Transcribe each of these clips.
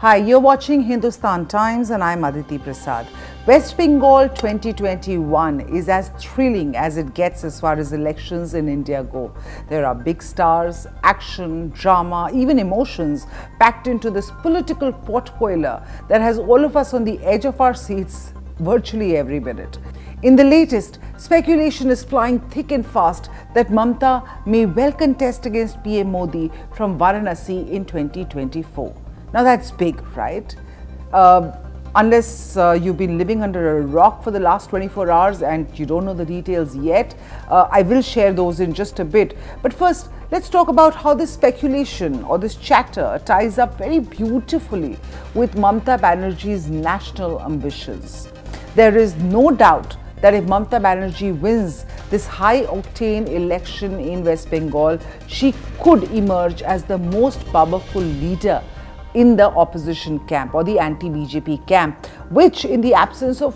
Hi, you're watching Hindustan Times and I'm Aditi Prasad. West Bengal 2021 is as thrilling as it gets as far as elections in India go. There are big stars, action, drama, even emotions packed into this political potboiler that has all of us on the edge of our seats virtually every minute. In the latest, speculation is flying thick and fast that Mamata may well contest against PM Modi from Varanasi in 2024. Now that's big, right? Unless you've been living under a rock for the last 24 hours and you don't know the details yet, I will share those in just a bit. But first, let's talk about how this speculation or this chatter ties up very beautifully with Mamata Banerjee's national ambitions. There is no doubt that if Mamata Banerjee wins this high-octane election in West Bengal, she could emerge as the most powerful leader in the opposition camp or the anti-BJP camp, which in the absence of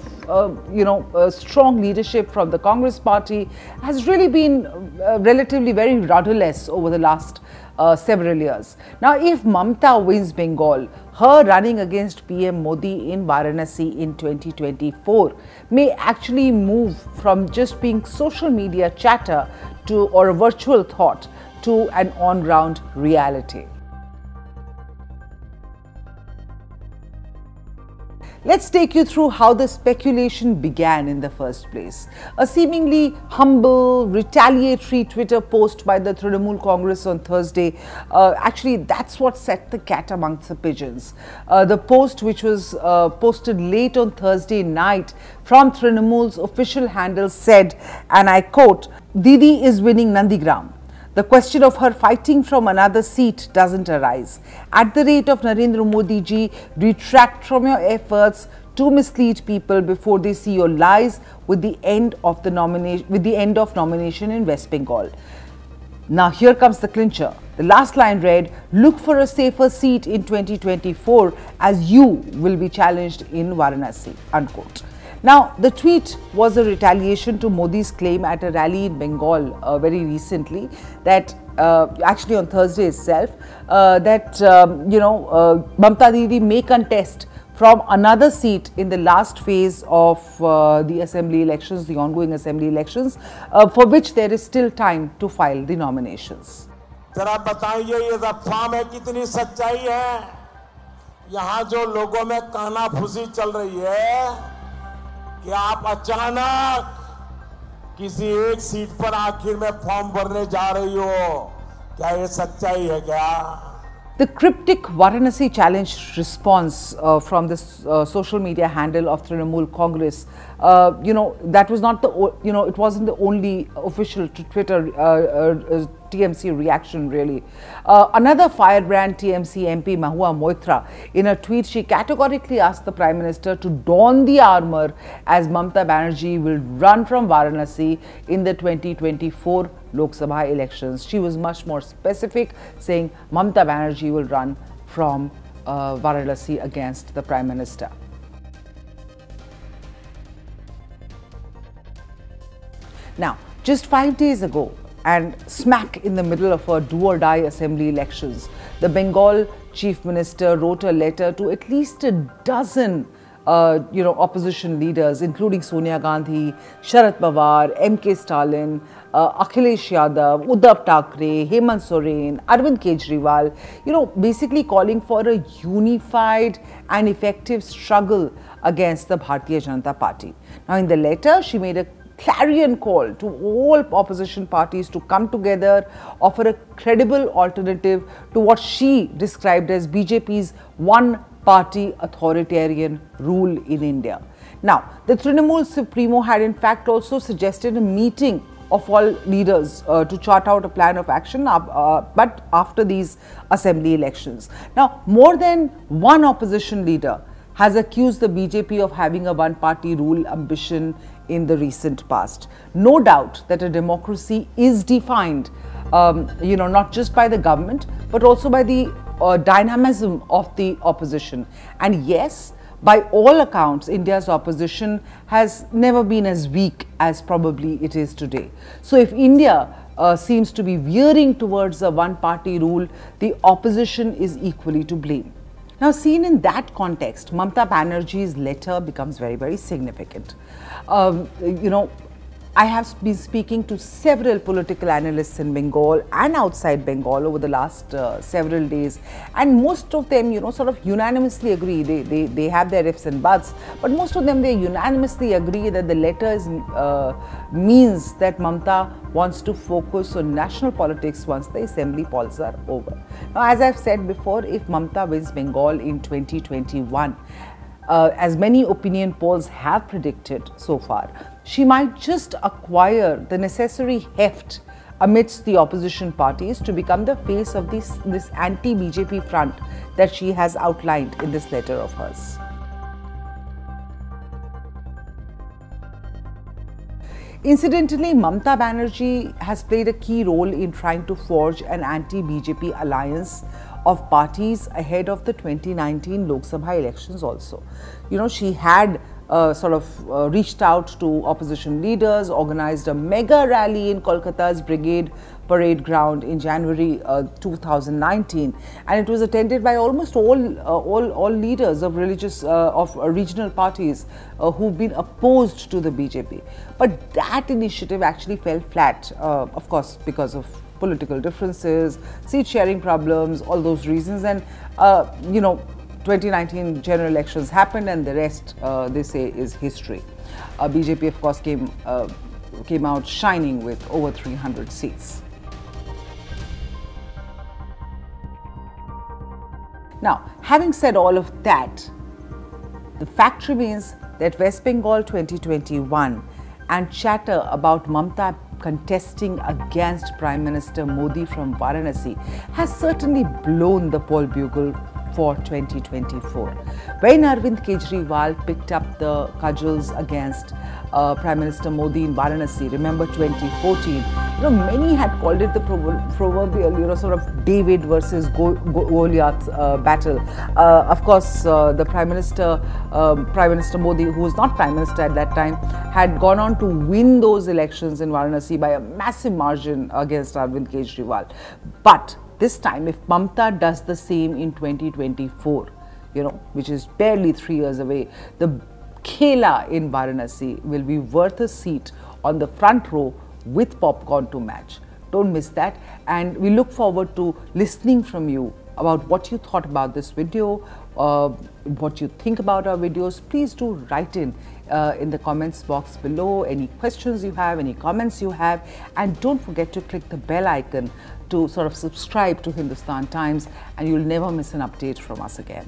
strong leadership from the Congress party has really been relatively very rudderless over the last several years. Now, if Mamata wins Bengal, her running against PM Modi in Varanasi in 2024 may actually move from just being social media chatter to or a virtual thought to an on-ground reality. Let's take you through how the speculation began in the first place. A seemingly humble, retaliatory Twitter post by the Trinamool Congress on Thursday, actually that's what set the cat amongst the pigeons. The post, which was posted late on Thursday night from Trinamool's official handle, said, and I quote, "Didi is winning Nandigram. The question of her fighting from another seat doesn't arise. At the rate of Narendra Modi ji, retract from your efforts to mislead people before they see your lies with the end of nomination in West Bengal." Now here comes the clincher. The last line read, "Look for a safer seat in 2024 as you will be challenged in Varanasi," unquote. Now, the tweet was a retaliation to Modi's claim at a rally in Bengal very recently that actually on Thursday itself that Mamata Didi may contest from another seat in the last phase of the assembly elections, the ongoing assembly elections, for which there is still time to file the nominations. जरा बताइए ये अफवाह में कितनी सच्चाई है? यहाँ जो लोगों में कानाफूसी चल रही है कि आप अचानक किसी एक सीट पर आखिर में फॉर्म भरने जा रही हो, क्या ये सच्चाई है क्या? The cryptic Varanasi challenge response from this social media handle of Trinamool Congress, that was not the, it wasn't the only official Twitter TMC reaction really. Another firebrand TMC MP Mahua Moitra, in a tweet, she categorically asked the Prime Minister to don the armour as Mamata Banerjee will run from Varanasi in the 2024 Lok Sabha elections. She was much more specific, saying Mamata Banerjee will run from Varanasi against the Prime Minister. Now, just 5 days ago, and smack in the middle of a do-or-die assembly elections, the Bengal Chief Minister wrote a letter to at least a dozen opposition leaders, including Sonia Gandhi, Sharad Pawar, MK Stalin, Akhilesh Yadav, Uddhav Thackeray, Hemant Soren, Arvind Kejriwal, basically calling for a unified and effective struggle against the Bharatiya Janata Party. Now, in the letter, she made a clarion call to all opposition parties to come together, offer a credible alternative to what she described as BJP's one-party authoritarian rule in India. Now, the Trinamool Supremo had in fact also suggested a meeting of all leaders to chart out a plan of action, but after these assembly elections. Now, more than one opposition leader has accused the BJP of having a one-party rule ambition in the recent past. No doubt that a democracy is defined, not just by the government, but also by the dynamism of the opposition. And yes, by all accounts, India's opposition has never been as weak as probably it is today. So if India seems to be veering towards a one-party rule, the opposition is equally to blame. Now, seen in that context, Mamata Banerjee's letter becomes very, very significant. I have been speaking to several political analysts in Bengal and outside Bengal over the last several days, and most of them, sort of unanimously agree. They have their ifs and buts, but most of them, they unanimously agree that the letter means that Mamata wants to focus on national politics once the assembly polls are over. Now, as I've said before, if Mamata wins Bengal in 2021, as many opinion polls have predicted so far, she might just acquire the necessary heft amidst the opposition parties to become the face of this anti-BJP front that she has outlined in this letter of hers. Incidentally, Mamata Banerjee has played a key role in trying to forge an anti-BJP alliance of parties ahead of the 2019 Lok Sabha elections also. She had reached out to opposition leaders, organized a mega rally in Kolkata's Brigade Parade Ground in January 2019, and it was attended by almost all leaders of regional parties who've been opposed to the BJP. But that initiative actually fell flat, of course, because of political differences, seat sharing problems, all those reasons, and 2019 general elections happened, and the rest, they say, is history. BJP, of course, came out shining with over 300 seats. Now, having said all of that, the fact remains that West Bengal 2021 and chatter about Mamata contesting against Prime Minister Modi from Varanasi has certainly blown the poll bugle for 2024. When Arvind Kejriwal picked up the cudgels against Prime Minister Modi in Varanasi, remember 2014, many had called it the proverbial, sort of David versus Goliath battle. Of course, the Prime Minister Modi, who was not Prime Minister at that time, had gone on to win those elections in Varanasi by a massive margin against Arvind Kejriwal. But this time, if Mamata does the same in 2024, which is barely 3 years away, the Khela in Varanasi will be worth a seat on the front row with popcorn to match. Don't miss that, and we look forward to listening from you about what you thought about this video, what you think about our videos. Please do write in the comments box below any questions you have, any comments you have, and don't forget to click the bell icon to sort of subscribe to Hindustan Times, and you'll never miss an update from us again.